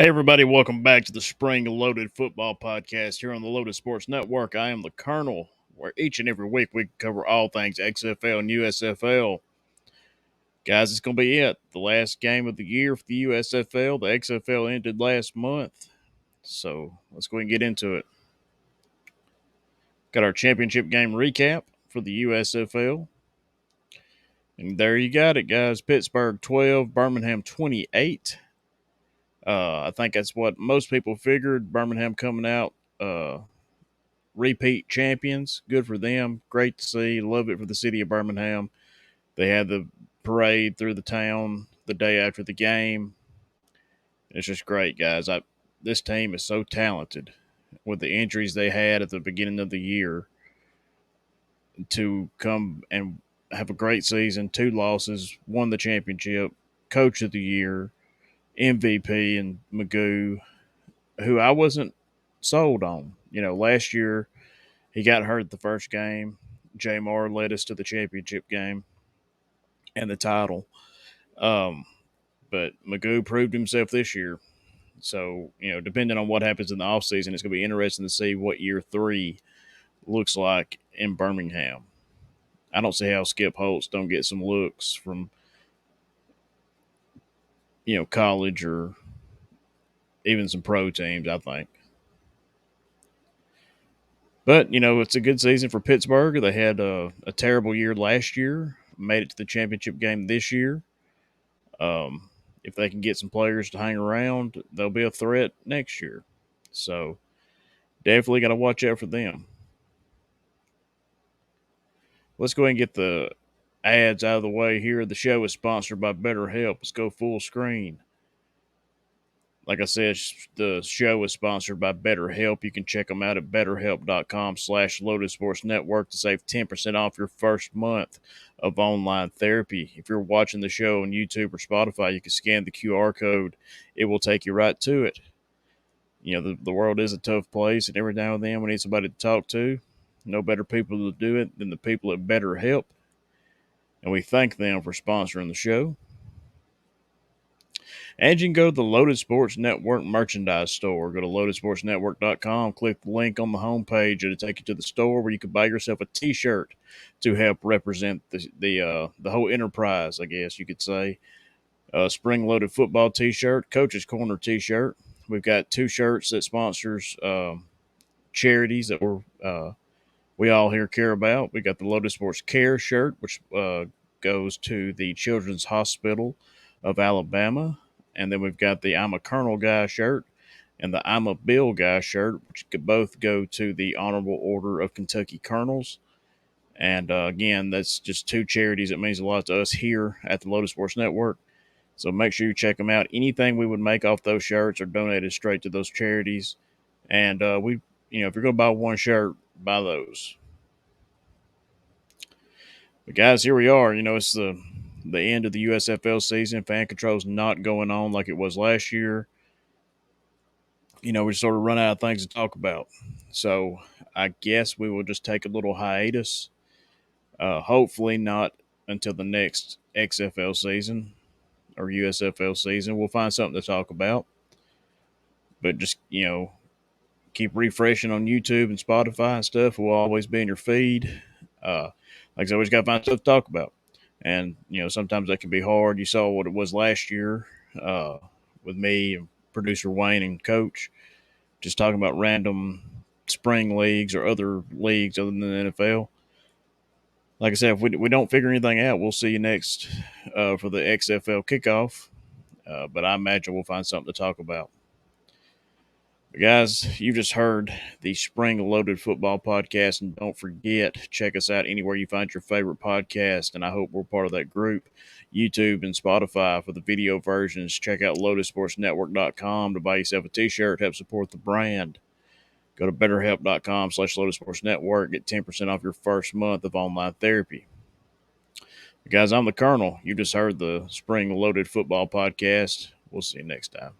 Hey, everybody, welcome back to the Spring Loaded Football Podcast here on the Loaded Sports Network. I am the Colonel, where each and every week we cover all things XFL and USFL. Guys, it's going to be it. The last game of the year for the USFL. The XFL ended last month. So let's go ahead and get into it. Got our championship game recap for the USFL. And there you got it, guys. Pittsburgh 12, Birmingham 28. I think that's what most people figured. Birmingham coming out repeat champions. Good for them. Great to see. Love it for the city of Birmingham. They had the parade through the town the day after the game. It's just great, guys. This team is so talented with the injuries they had at the beginning of the year to come and have a great season. 2 losses, won the championship, coach of the year, MVP, and Magoo, who I wasn't sold on. Last year he got hurt the first game. Jamar led us to the championship game and the title. Um, but Magoo proved himself this year. So, depending on what happens in the offseason, it's going to be interesting to see what year 3 looks like in Birmingham. I don't see how Skip Holtz don't get some looks from, college or even some pro teams, I think. But, it's a good season for Pittsburgh. They had a terrible year last year, made it to the championship game this year. If they can get some players to hang around, they'll be a threat next year. So definitely got to watch out for them. Let's go ahead and get the ads out of the way here. The show is sponsored by BetterHelp. Let's go full screen. Like I said, the show is sponsored by BetterHelp. You can check them out at betterhelp.com/Loaded Sports Network to save 10% off your first month of online therapy. If you're watching the show on YouTube or Spotify, you can scan the QR code. It will take you right to it. The world is a tough place, and every now and then we need somebody to talk to. No better people to do it than the people at BetterHelp, and we thank them for sponsoring the show. And you can go to the Loaded Sports Network merchandise store. Go to loadedsportsnetwork.com, click the link on the homepage. It'll take you to the store where you can buy yourself a T-shirt to help represent the whole enterprise, I guess you could say. Spring Loaded Football T-shirt, Coach's Corner T-shirt. We've got 2 shirts that sponsors charities that we all here care about. We got the Loaded Sports Care shirt, which goes to the Children's Hospital of Alabama. And then we've got the I'm a Colonel Guy shirt and the I'm a Bill Guy shirt, which could both go to the Honorable Order of Kentucky Colonels. And again, that's just 2 charities that means a lot to us here at the Loaded Sports Network. So make sure you check them out. Anything we would make off those shirts are donated straight to those charities. And if you're going to buy one shirt, buy those. But guys, here we are. It's the end of the USFL season. Fan control's not going on like it was last year. We sort of run out of things to talk about. So I guess we will just take a little hiatus. Hopefully not until the next XFL season or USFL season. We'll find something to talk about. But just, keep refreshing on YouTube and Spotify and stuff. We'll always be in your feed. Like I said, we just got to find stuff to talk about. And, sometimes that can be hard. You saw what it was last year with me, and producer Wayne, and Coach, just talking about random spring leagues or other leagues other than the NFL. Like I said, if we don't figure anything out, we'll see you next for the XFL kickoff. But I imagine we'll find something to talk about. But guys, you just heard the Spring Loaded Football Podcast, and don't forget, check us out anywhere you find your favorite podcast, and I hope we're part of that group. YouTube and Spotify for the video versions. Check out loadedsportsnetwork.com to buy yourself a T-shirt, help support the brand. Go to betterhelp.com/loadedsportsnetwork, get 10% off your first month of online therapy. But guys, I'm the Colonel. You just heard the Spring Loaded Football Podcast. We'll see you next time.